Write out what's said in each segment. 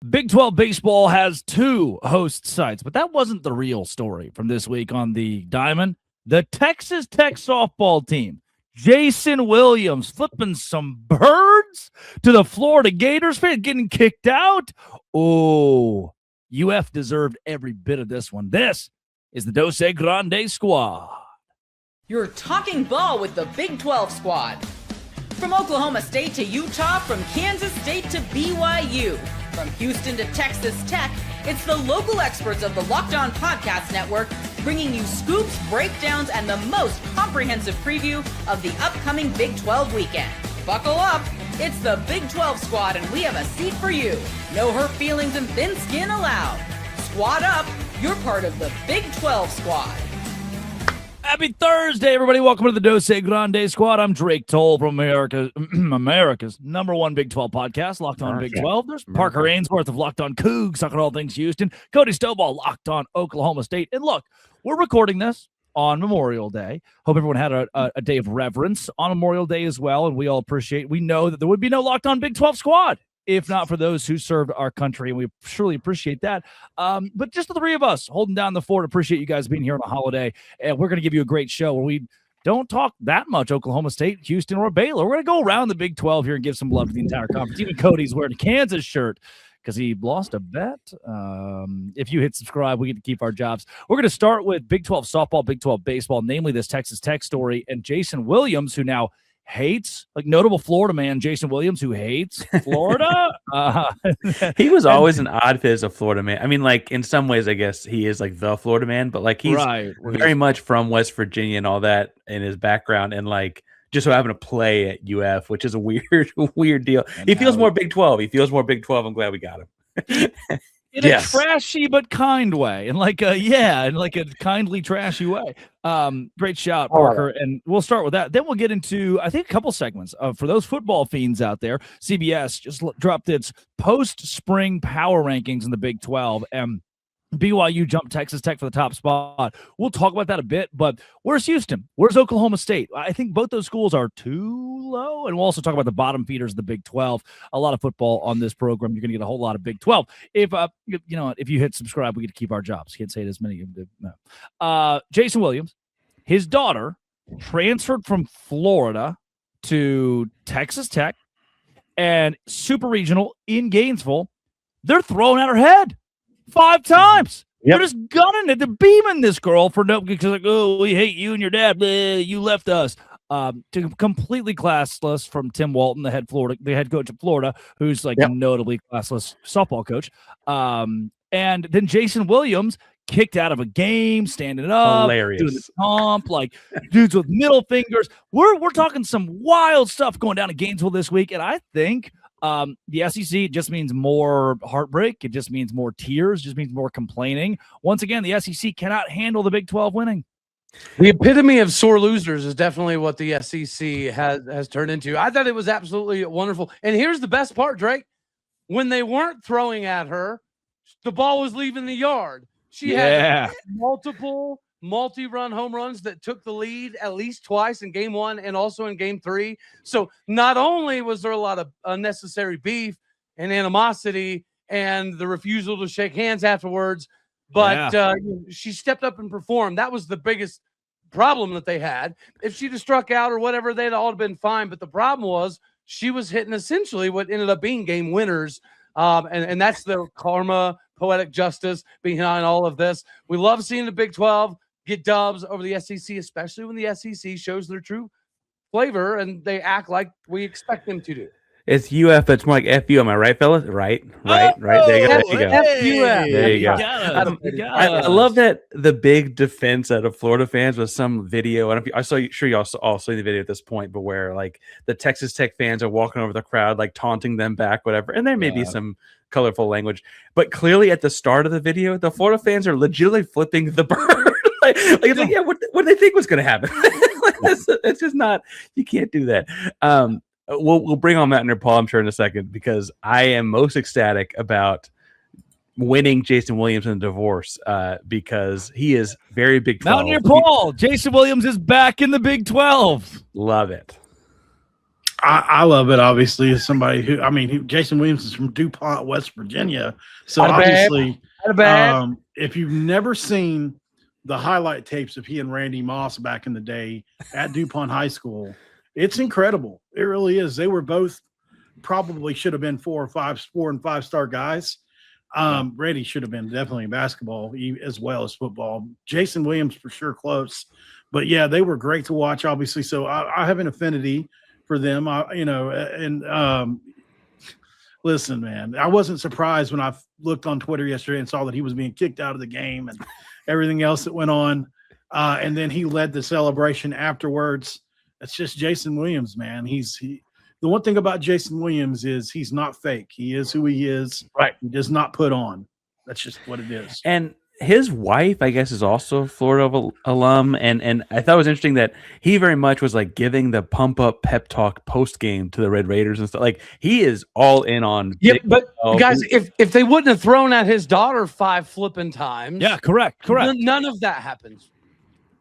Big 12 baseball has 2 host sites, but that wasn't the real story from this week on the Diamond. The Texas Tech softball team, Jason Williams flipping some birds to the Florida Gators, getting kicked out. Oh, UF deserved every bit of this one. This is the Dos Grande squad. You're talking ball with the Big 12 squad. From Oklahoma State to Utah, from Kansas State to BYU, from Houston to Texas Tech, it's the local experts of the Locked On Podcast Network bringing you scoops, breakdowns, and the most comprehensive preview of the upcoming Big 12 weekend. Buckle up, it's the Big 12 squad, and we have a seat for you. No hurt feelings and thin skin allowed. Squad up, you're part of the Big 12 squad. Happy Thursday, everybody. Welcome to the Dos Grande squad. I'm Drake Toll from America's #1 Big 12 podcast, Locked On Big 12. There's Parker Ainsworth of Locked On Cougs, talking all things Houston. Cody Stovall, Locked On Oklahoma State. And look, we're recording this on Memorial Day. Hope everyone had a day of reverence on Memorial Day as well, and we know that there would be no Locked On Big 12 squad if not for those who served our country, and we surely appreciate that. But just the 3 of us holding down the fort. Appreciate you guys being here on a holiday, and we're going to give you a great show where we don't talk that much Oklahoma State, Houston, or Baylor. We're going to go around the Big 12 here and give some love to the entire conference. Even Cody's wearing a Kansas shirt because he lost a bet. If you hit subscribe, we get to keep our jobs. We're going to start with Big 12 softball, Big 12 baseball, namely this Texas Tech story, and Jason Williams, who now hates, like notable Florida man, Jason Williams, who hates Florida. He was always an odd fit as a Florida man. I mean, like in some ways, I guess he is like the Florida man, but like he's very much from West Virginia and all that in his background, and like just so happened to play at UF, which is a weird deal. He feels more Big 12. I'm glad we got him. In a trashy but kind way, and like a kindly trashy way. Great shout, Parker, and we'll start with that. Then we'll get into, I think, a couple segments for those football fiends out there. CBS just dropped its post-spring power rankings in the Big 12, and BYU jumped Texas Tech for the top spot. We'll talk about that a bit, but where's Houston? Where's Oklahoma State? I think both those schools are too low, and we'll also talk about the bottom feeders of the Big 12. A lot of football on this program. You're going to get a whole lot of Big 12. If if you hit subscribe, we get to keep our jobs. Can't say it as many of them. No. Jason Williams, his daughter transferred from Florida to Texas Tech and Super Regional in Gainesville. They're throwing at her head 5 times. Yep. They're just gunning it. They're beaming this girl for no, because like, oh, we hate you and your dad. Bleh, you left us. To completely classless from Tim Walton, the head coach of Florida, who's like a notably classless softball coach. And then Jason Williams kicked out of a game, standing up, hilarious, doing the stomp, like dudes with middle fingers. We're talking some wild stuff going down in Gainesville this week, and I think the SEC just means more heartbreak. It just means more tears. Just means more complaining. Once again, the SEC cannot handle the Big 12 winning. The epitome of sore losers is definitely what the SEC has turned into. I thought it was absolutely wonderful. And here's the best part, Drake. When they weren't throwing at her, the ball was leaving the yard. She had multiple multi-run home runs that took the lead at least twice in game 1 and also in game 3. So not only was there a lot of unnecessary beef and animosity and the refusal to shake hands afterwards, but she stepped up and performed. That was the biggest problem that they had. If she'd have struck out or whatever, they'd all have been fine. But the problem was she was hitting essentially what ended up being game winners. And that's the karma, poetic justice behind all of this. We love seeing the Big 12 get dubs over the SEC, especially when the SEC shows their true flavor and they act like we expect them to do. It's UF. It's more like FU. Am I right, fellas? Right. There you go. There you go. I love that the big defense out of Florida fans was some video. And sure you all saw the video at this point, but where like the Texas Tech fans are walking over the crowd, like taunting them back, whatever. And there may be some colorful language, but clearly at the start of the video, the Florida fans are legitimately flipping the bird. What do they think was going to happen? It's just not. You can't do that. We'll bring on Matt and Paul, I'm sure, in a second, because I am most ecstatic about winning Jason Williams in a divorce because he is very Big 12. Mountaineer Paul, Jason Williams is back in the Big 12. Love it. I love it, obviously, as somebody who, Jason Williams is from DuPont, West Virginia. So obviously, if you've never seen the highlight tapes of he and Randy Moss back in the day at DuPont High School, it's incredible. It really is. They were both probably should have been 4 and 5 star guys. Randy should have been definitely in basketball as well as football. Jason Williams for sure close. But yeah, they were great to watch, obviously. So I have an affinity for them, listen, man, I wasn't surprised when I looked on Twitter yesterday and saw that he was being kicked out of the game and everything else that went on. And then he led the celebration afterwards. It's just Jason Williams, man. The one thing about Jason Williams is he's not fake. He is who he is. Right. He does not put on. That's just what it is. And his wife, I guess, is also a Florida alum, and I thought it was interesting that he very much was like giving the pump up pep talk post game to the Red Raiders and stuff. Like he is all in on. Yeah, but guys, if they wouldn't have thrown at his daughter 5 flipping times, correct. None of that happens.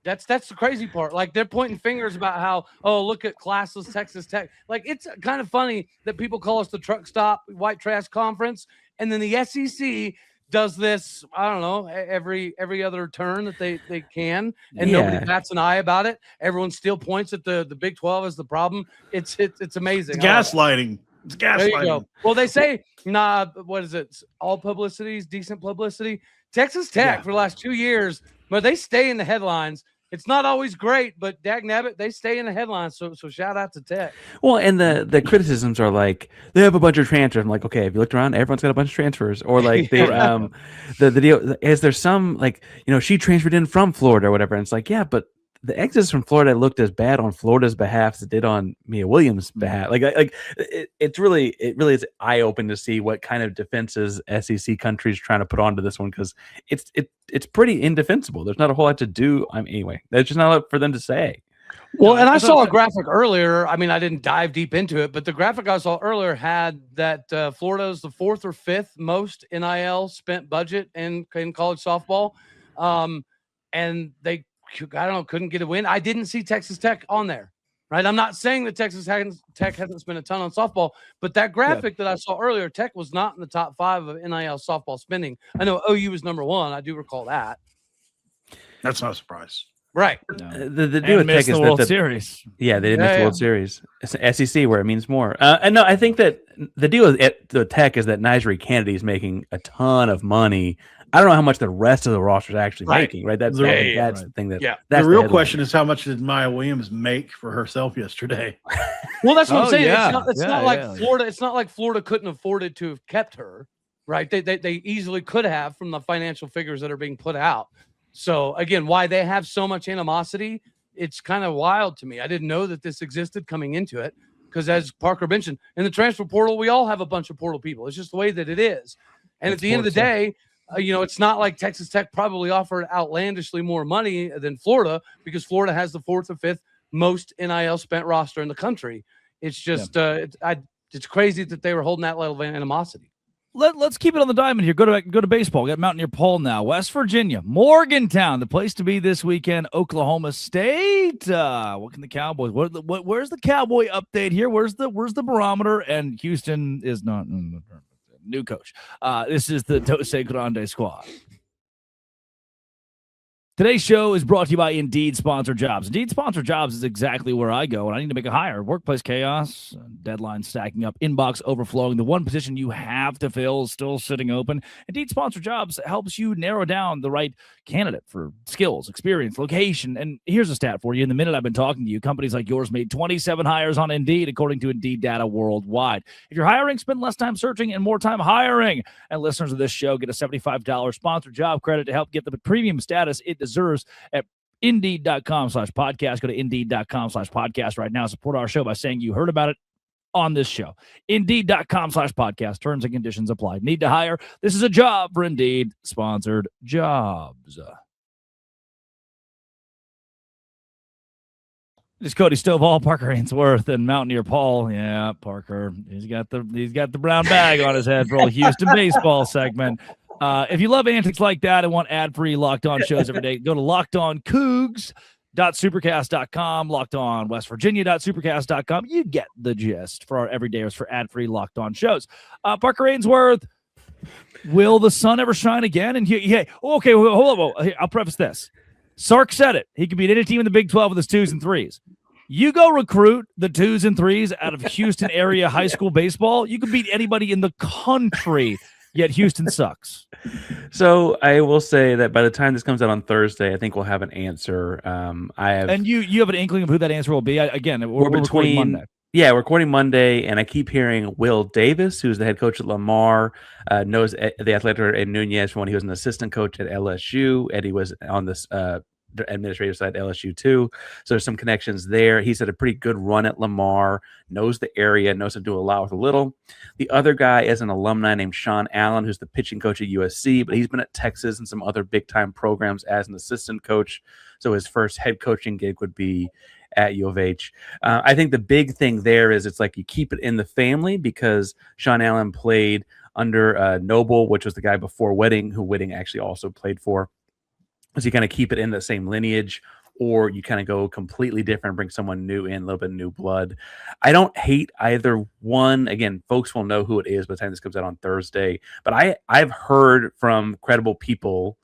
That's the crazy part. Like they're pointing fingers about how, look at classless Texas Tech. Like it's kind of funny that people call us the truck stop white trash conference, and then the SEC does this, I don't know, every other turn that they can, and nobody bats an eye about it. Everyone still points at the Big 12 as the problem. It's amazing. It's gaslighting. It's gaslighting. There you go. Well, they say, what is it? All publicity is decent publicity. Texas Tech for the last 2 years, but they stay in the headlines. It's not always great, but dagnabbit, they stay in the headlines. So shout out to Tech. Well, and the criticisms are like they have a bunch of transfers. I'm like, okay, if you looked around, everyone's got a bunch of transfers. Or like they the deal is there some like she transferred in from Florida or whatever. And it's like, yeah, but the exits from Florida looked as bad on Florida's behalf as it did on Mia Williams' behalf. It's really is eye opening to see what kind of defenses SEC countries trying to put onto this one, because it's pretty indefensible. There's not a whole lot to do. Anyway, there's just not a lot for them to say. Well, and I saw a graphic earlier. I mean, I didn't dive deep into it, but the graphic I saw earlier had that Florida is the 4th or 5th most NIL spent budget in college softball, and they, I don't know, couldn't get a win. I didn't see Texas Tech on there, right? I'm not saying that Texas Tech hasn't spent a ton on softball, but that graphic that I saw earlier, Tech was not in the top 5 of NIL softball spending. I know OU was number 1. I do recall that. That's not a surprise. Right. No. The deal with Tech is the World Series. Yeah, they didn't miss the World Series. It's SEC where it means more. And no, I think that the deal with the Tech is that Najee Kennedy is making a ton of money. I don't know how much the rest of the roster is actually making, right? That's the thing that. That's the real question is how much did Maya Williams make for herself yesterday? Well, that's what I'm saying. It's not like Florida. It's not like Florida couldn't afford it to have kept her, right? They easily could have from the financial figures that are being put out. So again, why they have so much animosity, it's kind of wild to me. I didn't know that this existed coming into it, because as Parker mentioned, in the transfer portal, we all have a bunch of portal people. It's just the way that it is. And at the end of the day, it's not like Texas Tech probably offered outlandishly more money than Florida, because Florida has the 4th or 5th most NIL spent roster in the country. It's just it's crazy that they were holding that level of animosity. Let's keep it on the diamond here. Go to baseball. We got Mountaineer Paul now. West Virginia, Morgantown, the place to be this weekend. Oklahoma State. What can the Cowboys? Where's the Cowboy update here? Where's the barometer? And Houston is not new coach. This is the Dose Grande squad. Today's show is brought to you by Indeed Sponsored Jobs. Indeed Sponsored Jobs is exactly where I go when I need to make a hire. Workplace chaos, deadlines stacking up, inbox overflowing. The one position you have to fill is still sitting open. Indeed Sponsored Jobs helps you narrow down the right candidate for skills, experience, location. And here's a stat for you. In the minute I've been talking to you, companies like yours made 27 hires on Indeed, according to Indeed data worldwide. If you're hiring, spend less time searching and more time hiring. And listeners of this show get a $75 sponsored job credit to help get the premium status it deserves at Indeed.com/podcast. Go to Indeed.com/podcast right now. Support our show by saying you heard about it on this show. Indeed.com/podcast. Terms and conditions apply. Need to hire? This is a job for Indeed Sponsored Jobs. It's Cody Stovall, Parker Ainsworth, and Mountaineer Paul. Yeah, Parker. He's got the brown bag on his head for old Houston baseball segment. If you love antics like that and want ad-free Locked On shows every day, go to LockedOnCougs. Supercast.com, Locked On West Virginia.supercast.com. You get the gist for our everydayers for ad-free Locked On shows. Parker Ainsworth, will the sun ever shine again? And okay, hold on. I'll preface this. Sark said it. He could beat any team in the Big 12 with his 2s and 3s. You go recruit the 2s and 3s out of Houston area high school baseball, you could beat anybody in the country, yet Houston sucks. So I will say that by the time this comes out on Thursday, I think we'll have an answer. And you have an inkling of who that answer will be? We're recording Monday. Yeah, we're recording Monday, and I keep hearing Will Davis, who's the head coach at Lamar, knows the athletic director Ed Nunez from when he was an assistant coach at LSU. Eddie was on this administrative side at LSU too, so there's some connections there. He's had a pretty good run at Lamar, knows the area, knows how to do a lot with a little. The other guy is an alumni named Sean Allen, who's the pitching coach at USC, but he's been at Texas and some other big-time programs as an assistant coach, so his first head coaching gig would be at U of H. I think the big thing there is it's like you keep it in the family because Sean Allen played under Noble, which was the guy before Whitting, who Whitting actually also played for. So you kind of keep it in the same lineage, or you kind of go completely different, bring someone new in, a little bit of new blood. I don't hate either one. Again, folks will know who it is by the time this comes out on Thursday. But I've heard from credible people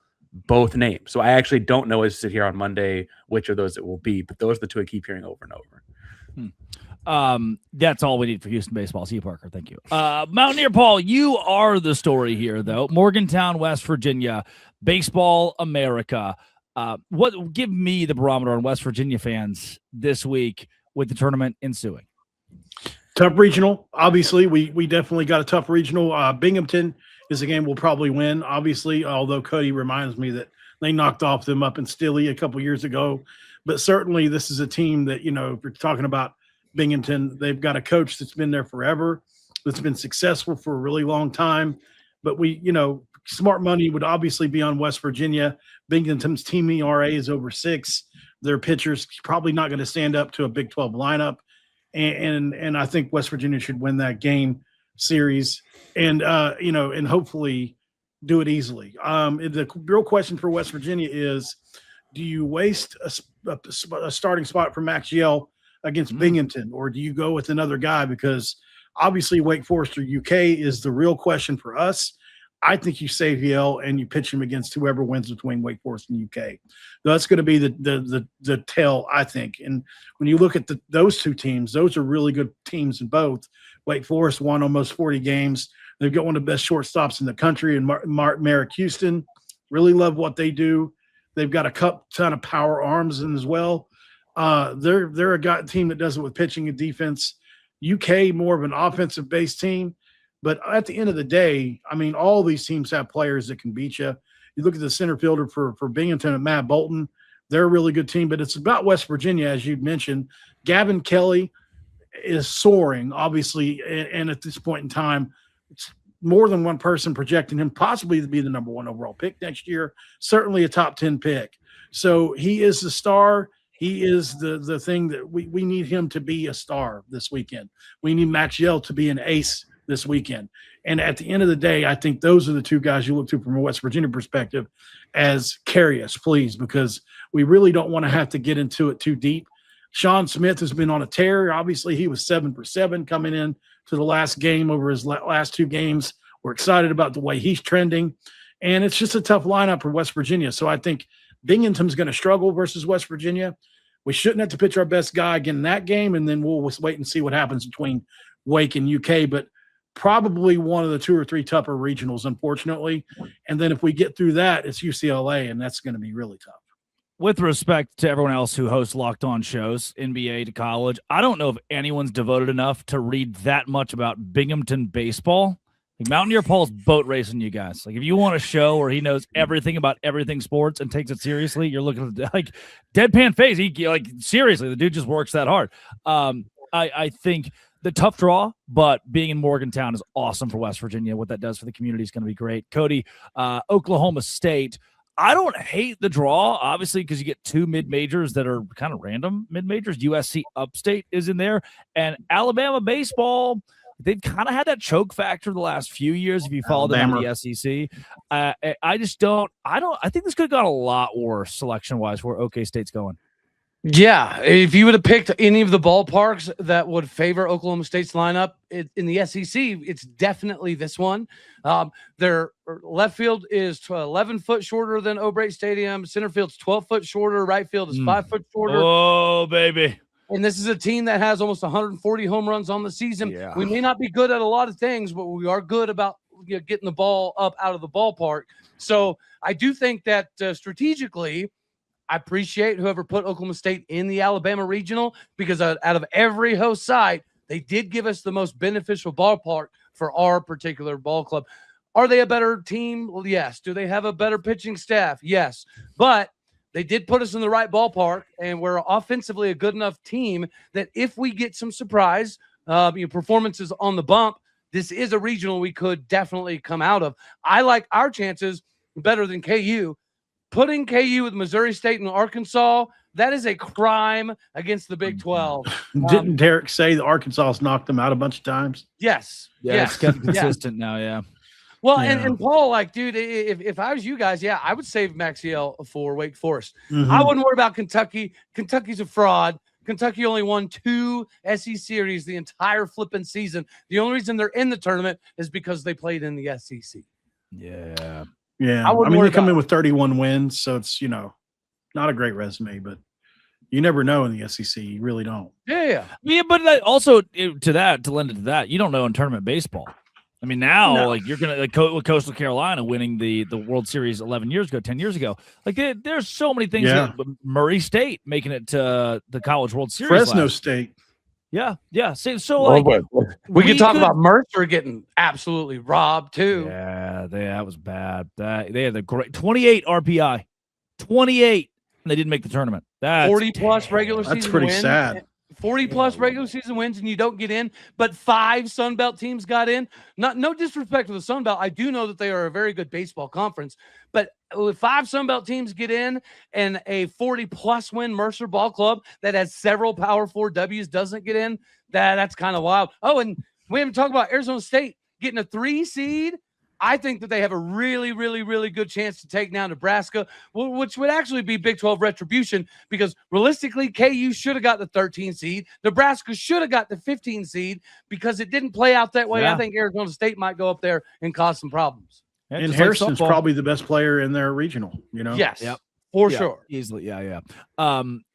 both names. So I actually don't know as I sit here on Monday which of those it will be, but those are the two I keep hearing over and over. That's all we need for Houston baseball. See you, Parker. Thank you. Mountaineer Paul, you are the story here, though. Morgantown, West Virginia, Baseball America. Give me the barometer on West Virginia fans this week with the tournament ensuing. Tough regional. Obviously, we definitely got a tough regional. Binghamton is a game we'll probably win, obviously, although Cody reminds me that they knocked off them up in Stilly a couple years ago. But certainly this is a team that, if you're talking about Binghamton, they've got a coach that's been there forever, that's been successful for a really long time. But smart money would obviously be on West Virginia. Binghamton's team ERA is over 6. Their pitchers probably not going to stand up to a Big 12 lineup. And I think West Virginia should win that game series and hopefully do it easily. The real question for West Virginia is, do you waste a starting spot for Max Yell against Binghamton, or do you go with another guy? Because obviously Wake Forest or UK is the real question for us. I think you save Yell and you pitch him against whoever wins between Wake Forest and UK. That's going to be the tell, I think. And when you look at those two teams, those are really good teams in both. Wake Forest won almost 40 games. They've got one of the best shortstops in the country, and Merrick Houston. Really love what they do. They've got a ton of power arms in as well. They're a team that does it with pitching and defense. UK more of an offensive-based team. But at the end of the day, all these teams have players that can beat you. You look at the center fielder for Binghamton and Matt Bolton. They're a really good team, but it's about West Virginia, as you mentioned. Gavin Kelly is soaring, obviously, and at this point in time, it's more than one person projecting him possibly to be the number 1 overall pick next year, certainly a top 10 pick. So he is the star. He is the thing that we need him to be a star this weekend. We need Max Yell to be an ace this weekend. And at the end of the day, I think those are the two guys you look to from a West Virginia perspective as carry us, please, because we really don't want to have to get into it too deep. Sean Smith has been on a tear. Obviously, he was 7 for 7 coming in to the last game over his last 2 games. We're excited about the way he's trending. And it's just a tough lineup for West Virginia. So I think Binghamton's going to struggle versus West Virginia. We shouldn't have to pitch our best guy again in that game, and then we'll wait and see what happens between Wake and UK. But probably one of the 2 or 3 tougher regionals, unfortunately. And then if we get through that, it's UCLA, and that's going to be really tough. With respect to everyone else who hosts Locked On shows, NBA to college, I don't know if anyone's devoted enough to read that much about Binghamton baseball. Mountaineer Paul's boat racing you guys. If you want a show where he knows everything about everything sports and takes it seriously, you're looking at deadpan face. Seriously, the dude just works that hard. I think the tough draw, but being in Morgantown is awesome for West Virginia. What that does for the community is going to be great. Cody, Oklahoma State. I don't hate the draw, obviously, because you get 2 mid-majors that are kind of random mid-majors. USC Upstate is in there. And Alabama baseball, they've kind of had that choke factor the last few years if you follow them in the SEC. I think this could have gone a lot worse selection-wise where OK State's going. Yeah, if you would have picked any of the ballparks that would favor Oklahoma State's lineup in the SEC, it's definitely this one. Their left field is 11 foot shorter than O'Brate Stadium. Center field's 12 foot shorter. Right field is 5 foot shorter. Oh, baby. And this is a team that has almost 140 home runs on the season. Yeah. We may not be good at a lot of things, but we are good about getting the ball up out of the ballpark. So I do think that strategically, I appreciate whoever put Oklahoma State in the Alabama regional, because out of every host site, they did give us the most beneficial ballpark for our particular ball club. Are they a better team? Well, yes. Do they have a better pitching staff? Yes. But they did put us in the right ballpark, and we're offensively a good enough team that if we get some surprise performances on the bump, this is a regional we could definitely come out of. I like our chances better than KU. Putting KU with Missouri State and Arkansas, that is a crime against the Big 12. Didn't Derek say that Arkansas has knocked them out a bunch of times? Yes. Yeah, it's getting consistent now, yeah. Well, and Paul, like, dude, if I was you guys, yeah, I would save Maxiell for Wake Forest. I wouldn't worry about Kentucky. Kentucky's a fraud. Kentucky only won 2 SEC series the entire flipping season. The only reason they're in the tournament is because they played in the SEC. Yeah. Yeah. I mean, they come in with 31 wins, so it's, not a great resume, but you never know in the SEC. You really don't. Yeah. Yeah, but also to lend it to that, you don't know in tournament baseball. I mean, now, like, you're going to, with Coastal Carolina winning the World Series 10 years ago, like, there's so many things. Yeah. Murray State making it to the College World Series. Fresno State. Yeah. So like, we could talk about Mercer getting absolutely robbed, too. Yeah, that was bad. They had the great 28 RPI. 28, and they didn't make the tournament. That's 40-plus regular season wins. That's pretty sad. 40-plus regular season wins, and you don't get in, but 5 Sun Belt teams got in. No disrespect to the Sun Belt. I do know that they are a very good baseball conference, but with 5 Sun Belt teams get in and a 40-plus win Mercer ball club that has several Power 4 W's doesn't get in, that's kind of wild. Oh, and we haven't talked about Arizona State getting a 3 seed. I think that they have a really, really, really good chance to take down Nebraska, which would actually be Big 12 retribution, because realistically, KU should have got the 13 seed. Nebraska should have got the 15 seed because it didn't play out that way. Yeah. I think Arizona State might go up there and cause some problems. Yeah, and Harrison's probably the best player in their regional, Yes. Yep. For sure. Easily. Yeah.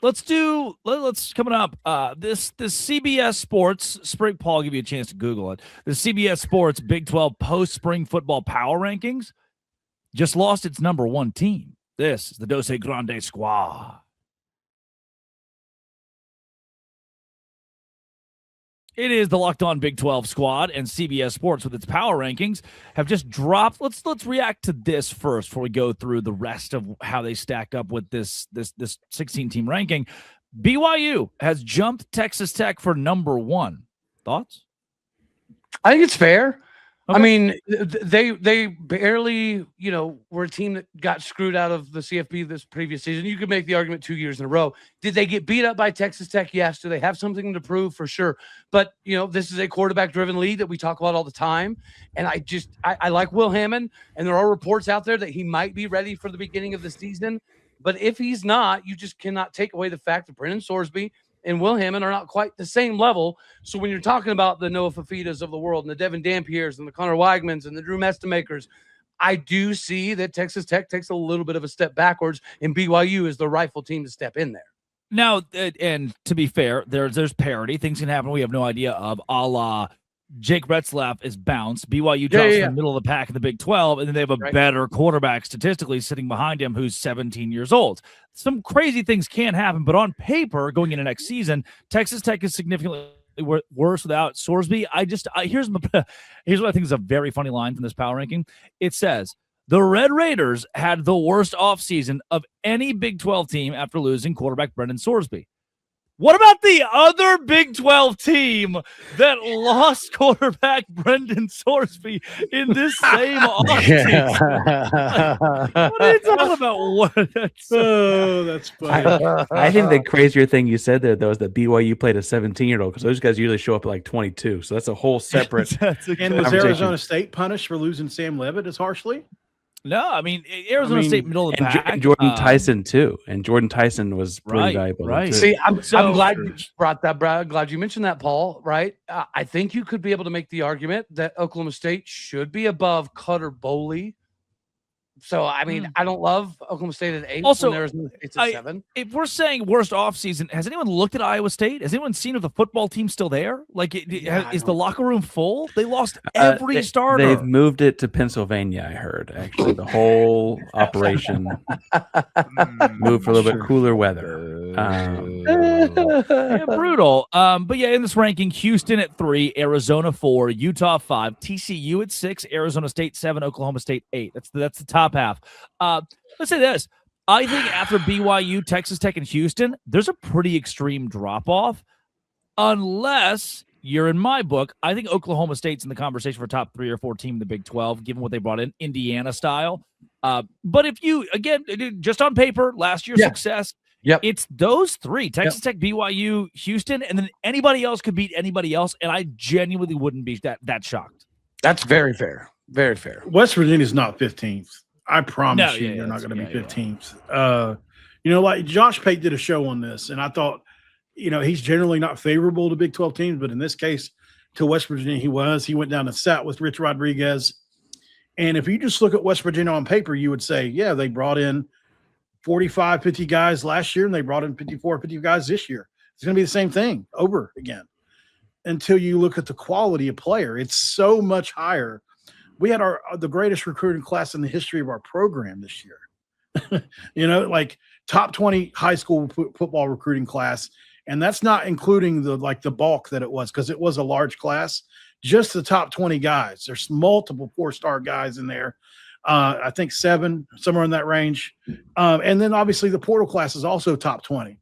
Let's coming up. This CBS Sports spring, Paul, I'll give you a chance to Google it. The CBS Sports Big 12 post spring football power rankings just lost its number 1 team. This is the Dose Grande squad. It is the Locked On Big 12 squad, and CBS Sports with its power rankings have just dropped. Let's react to this first before we go through the rest of how they stack up with this 16-team ranking. BYU has jumped Texas Tech for number 1. Thoughts? I think it's fair. Okay. I mean, they barely, were a team that got screwed out of the CFP this previous season. You could make the argument 2 years in a row. Did they get beat up by Texas Tech? Yes. Do they have something to prove? For sure. But, this is a quarterback-driven league that we talk about all the time. And I like Will Hammond, and there are reports out there that he might be ready for the beginning of the season. But if he's not, you just cannot take away the fact that Brennan Sorsby and Will Hammond are not quite the same level. So when you're talking about the Noah Fafitas of the world and the Devin Dampiers and the Connor Weigmans and the Drew Mestamakers, I do see that Texas Tech takes a little bit of a step backwards, and BYU is the rightful team to step in there. Now, and to be fair, there's parity. Things can happen we have no idea of, a la Jake Retzlaff is bounced. BYU drops in the middle of the pack in the Big 12, and then they have a better quarterback statistically sitting behind him who's 17 years old. Some crazy things can happen, but on paper, going into next season, Texas Tech is significantly worse without Sorsby. Here's what I think is a very funny line from this power ranking. It says, the Red Raiders had the worst offseason of any Big 12 team after losing quarterback Brendan Sorsby. What about the other Big 12 team that lost quarterback Brendan Sorsby in this same offseason? What are you talking about? That's funny. I think the crazier thing you said there, though, is that BYU played a 17-year-old, because those guys usually show up at like 22. So that's a whole separate And was Arizona State punished for losing Sam Levitt as harshly? No, I mean Arizona State middle of the pack. And Jordan Tyson too. And Jordan Tyson was pretty valuable. Right. Too. See, I'm glad you brought that, Brad. Glad you mentioned that, Paul. Right. I think you could be able to make the argument that Oklahoma State should be above Cutter Bowley. So, I mean, I don't love Oklahoma State at 8. Also, Arizona State's at 7. If we're saying worst offseason, has anyone looked at Iowa State? Has anyone seen if the football team's still there? Like, is the locker room full? They lost every starter. They've moved it to Pennsylvania, I heard. Actually, the whole operation moved for a little bit cooler weather. Brutal. But yeah, in this ranking, Houston at 3, Arizona 4, Utah 5, TCU at 6, Arizona State 7, Oklahoma State 8. That's the top half. Let's say this. I think after BYU, Texas Tech, and Houston, there's a pretty extreme drop-off. Unless you're in my book, I think Oklahoma State's in the conversation for top 3 or 4 team in the Big 12, given what they brought in, Indiana style. But if you, again, just on paper, last year's success, it's those 3, Texas Tech, BYU, Houston, and then anybody else could beat anybody else, and I genuinely wouldn't be that shocked. That's very fair. Very fair. West Virginia's not 15th. I promise you they're not going to be 15th. Like Josh Pate did a show on this, and I thought, he's generally not favorable to Big 12 teams, but in this case, to West Virginia, he was. He went down and sat with Rich Rodriguez. And if you just look at West Virginia on paper, you would say, yeah, they brought in 45, 50 guys last year, and they brought in 54, 50 guys this year. It's going to be the same thing over again until you look at the quality of player. It's so much higher. We had the greatest recruiting class in the history of our program this year. Like top 20 high school football recruiting class. And that's not including the bulk that it was, because it was a large class, just the top 20 guys. There's multiple 4-star guys in there. I think 7, somewhere in that range. And then obviously the portal class is also top 20.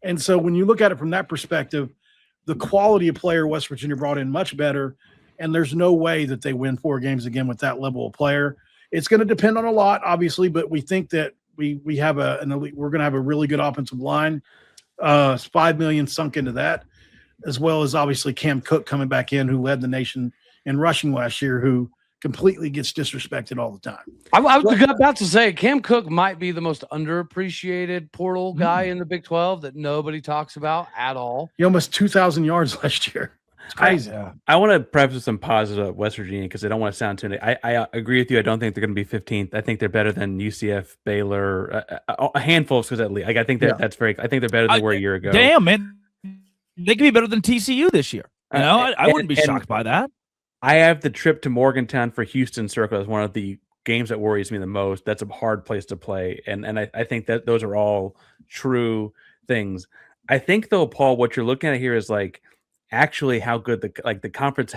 And so when you look at it from that perspective, the quality of player West Virginia brought in much better. And there's no way that they win 4 games again with that level of player. It's going to depend on a lot, obviously, but we think that we have we're going to have a really good offensive line. $5 million sunk into that, as well as obviously Cam Cook coming back in, who led the nation in rushing last year, who completely gets disrespected all the time. I was about to say Cam Cook might be the most underappreciated portal guy in the Big 12 that nobody talks about at all. He almost 2,000 yards last year. It's crazy. I want to preface with some positive about West Virginia because I don't want to sound too negative. I agree with you. I don't think they're going to be 15th. I think they're better than UCF, Baylor, a handful of schools at least. Like, I think that's very. I think they're better than they were a year ago. Damn, man, they could be better than TCU this year. I wouldn't be shocked by that. I have the trip to Morgantown for Houston Circle as one of the games that worries me the most. That's a hard place to play, and I think that those are all true things. I think though, Paul, what you're looking at here is like actually how good the conference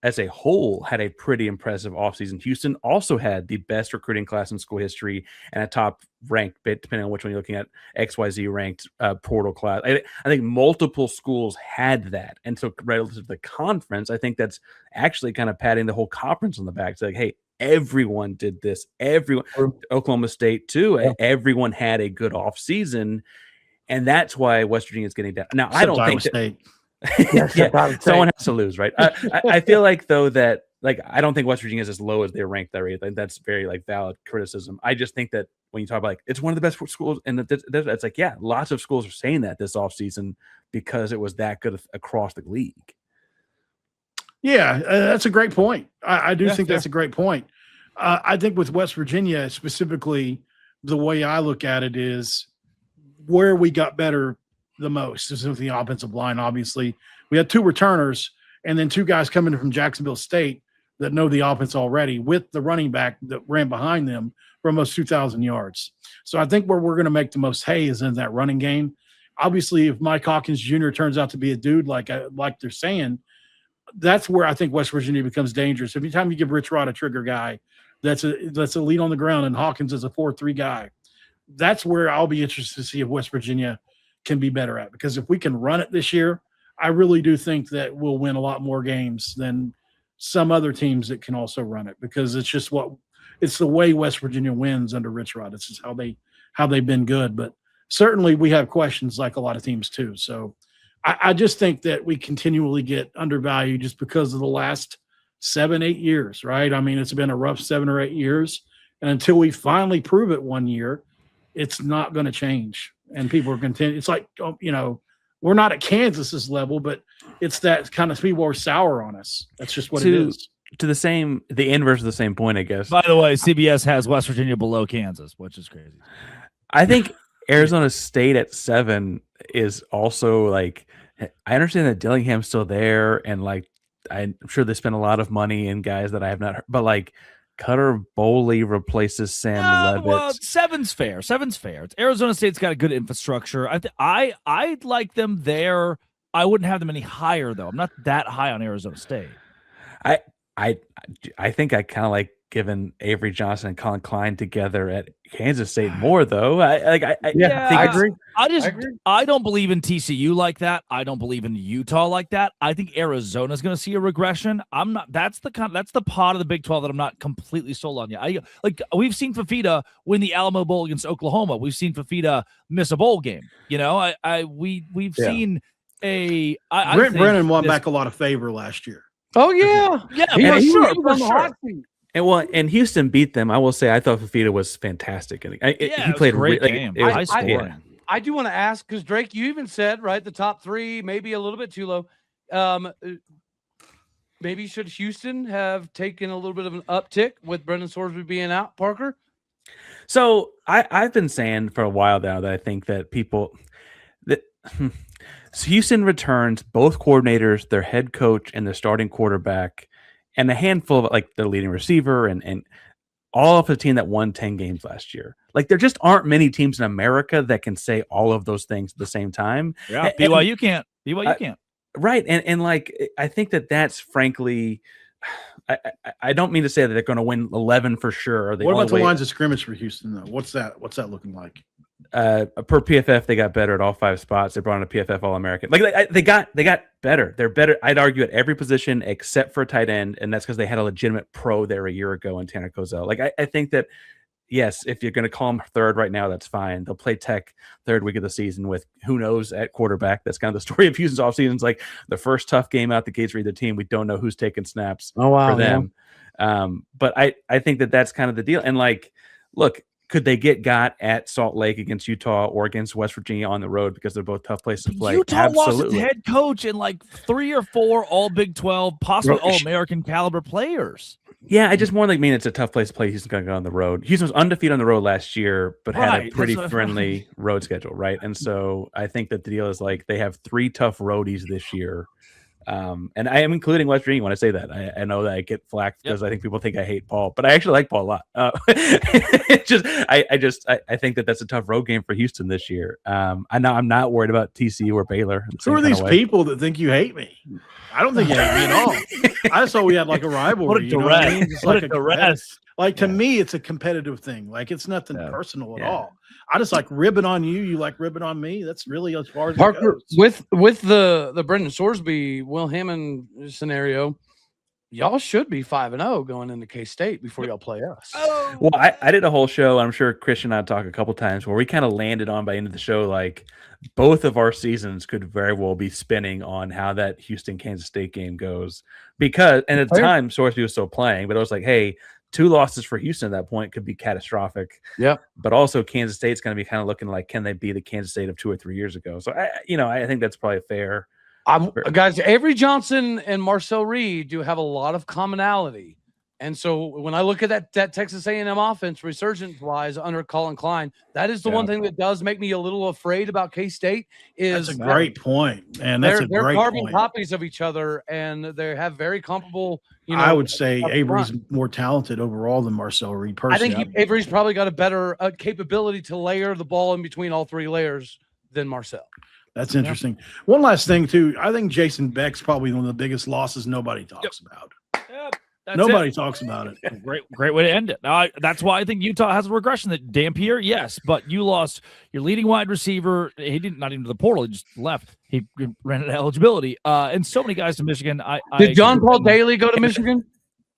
as a whole had a pretty impressive offseason. Houston also had the best recruiting class in school history and a top ranked, depending on which one you're looking at, XYZ ranked portal class. I think multiple schools had that. And so relative to the conference, I think that's actually kind of patting the whole conference on the back. It's like, hey, everyone did this. Everyone, Oklahoma State too, everyone had a good offseason. And that's why West Virginia is getting down. Now, I don't think State. Someone has to lose, right? I feel like though that I don't think West Virginia is as low as they're ranked there. That's very valid criticism. I just think that when you talk about it's one of the best schools, and it's like lots of schools are saying that this offseason because it was that good across the league. Yeah, that's a great point. I do think that's a great point. I think with West Virginia specifically, the way I look at it is where we got better the most is with the offensive line. Obviously, we had 2 returners and then 2 guys coming from Jacksonville State that know the offense already, with the running back that ran behind them for almost 2,000 yards. So I think where we're going to make the most hay is in that running game. Obviously, if Mike Hawkins Jr. turns out to be a dude like they're saying, that's where I think West Virginia becomes dangerous. Every time you give Rich Rod a trigger guy that's a lead on the ground and Hawkins is a 4-3 guy, that's where I'll be interested to see if West Virginia can be better at. Because if we can run it this year, I really do think that we'll win a lot more games than some other teams that can also run it, because it's just it's the way West Virginia wins under Rich Rod. It's just how they've been good. But certainly we have questions like a lot of teams too. So I just think that we continually get undervalued just because of the last 7-8 years, right? I mean, it's been a rough 7 or 8 years, And until we finally prove it one year, it's not going to change. And people are content. It's like, we're not at Kansas's level, but it's that kind of people are sour on us. That's just what it is. To the inverse of the same point, I guess. By the way, CBS has West Virginia below Kansas, which is crazy. I think Arizona State at 7 is also like, I understand that Dillingham's still there, and like I'm sure they spent a lot of money in guys that I have not heard, but like Cutter Boley replaces Sam Levitt. Well, 7's fair. 7's fair. It's Arizona State's got a good infrastructure. I'd like them there. I wouldn't have them any higher though. I'm not that high on Arizona State. I think I kind of like giving Avery Johnson and Colin Klein together at Kansas State more though. I agree. I don't believe in TCU like that. I don't believe in Utah like that. I think Arizona's going to see a regression. I'm not. That's the part of the Big 12 that I'm not completely sold on yet. We've seen Fafita win the Alamo Bowl against Oklahoma. We've seen Fafita miss a bowl game. We've seen a. Brent Brennan won back a lot of favor last year. Oh yeah, for sure. And Houston beat them. I will say I thought Fafita was fantastic. He played a great game. I do want to ask, because Drake, you even said the top 3 maybe a little bit too low. Maybe should Houston have taken a little bit of an uptick with Brendan Sorsby being out, Parker? So I've been saying for a while now that I think that Houston returns both coordinators, their head coach, and their starting quarterback, and a handful of like their leading receiver and all of the team that won 10 games last year. Like there just aren't many teams in America that can say all of those things at the same time. Yeah, BYU can't. Can't. Right. And like I think that's frankly, I don't mean to say that they're going to win 11 for sure. What about the lines of scrimmage for Houston though? What's that looking like? Per PFF, they got better at all 5 spots. They brought in a PFF All-American. Like they got better. They're better. I'd argue at every position except for tight end, and that's because they had a legitimate pro there a year ago in Tanner Kozell. Like I think that yes, if you're going to call them third right now, that's fine. They'll play Tech third week of the season with who knows at quarterback. That's kind of the story of Houston's offseason. It's like the first tough game out the gates for either team. We don't know who's taking snaps for them. Yeah. But I think that's kind of the deal. And like, look. Could they get got at Salt Lake against Utah or against West Virginia on the road because they're both tough places to play? Utah Absolutely. Lost its head coach and like 3 or 4 all Big 12, possibly all American caliber players. Yeah, I just more like mean it's a tough place to play. Houston's going to go on the road. Houston was undefeated on the road last year, but had a pretty friendly road schedule, right? And so I think that the deal is like they have 3 tough roadies this year. And I am including West Virginia when I say that. I know that I get flack because I think people think I hate Paul, but I actually like Paul a lot. I think that's a tough road game for Houston this year. I'm not worried about TCU or Baylor. Who are these people that think you hate me? I don't think you hate me at all. I just thought we had like a rivalry. What a duress. What a duress. Like to me, it's a competitive thing. Like it's nothing personal at all. I just like ribbing on you. You like ribbing on me. That's really as far as Parker, it goes. With the Brendan Sorsby, Will Hammond scenario, y'all should be 5-0 going into K-State before y'all play us. Well, I did a whole show. I'm sure Christian and I talked a couple times where we kind of landed on by the end of the show, like both of our seasons could very well be spinning on how that Houston-Kansas State game goes. Because, and at the time, Sorsby was still playing, but I was like, hey, 2 losses for Houston at that point could be catastrophic. Yeah. But also Kansas State's going to be kind of looking like, can they be the Kansas State of 2 or 3 years ago? So I think that's probably fair. Guys, Avery Johnson and Marcel Reed do have a lot of commonality. And so when I look at that Texas A&M offense, resurgence-wise under Colin Klein, that is the one thing that does make me a little afraid about K-State. That's a great point, man. They're carbon copies of each other, and they have very comparable. I would say Avery's more talented overall than Marcel Reed. Personally, I think Avery's probably got a better capability to layer the ball in between all 3 layers than Marcel. That's interesting. Yeah. One last thing, too. I think Jason Beck's probably one of the biggest losses nobody talks about. Yep. Nobody talks about it. Great way to end it. That's why I think Utah has a regression. That Dampier, yes, but you lost your leading wide receiver. He didn't not even to the portal. He just left. He ran out of eligibility. And so many guys to Michigan. Did John Paul Daly go to Michigan?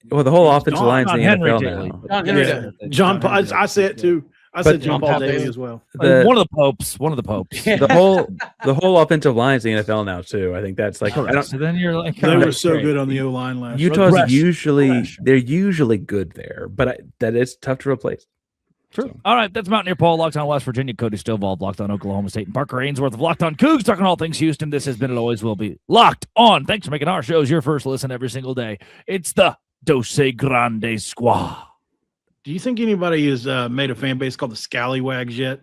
Well, the whole offensive line's in the NFL now. John, I say it too. I said John Paul Daly as well. One of the popes. Yeah. The whole offensive line's the NFL now too. I think that's like. So then you're like, they were so good on the O line last year. Utah's usually good there, but that is tough to replace. True. So. All right, that's Mountaineer Paul, Locked On West Virginia, Cody Stovall, Locked On Oklahoma State, and Parker Ainsworth of Locked On Cougs, talking all things Houston. This has been and always will be Locked On. Thanks for making our shows your first listen every single day. It's the Dose Grande Squad. Do you think anybody has made a fan base called the Scallywags yet?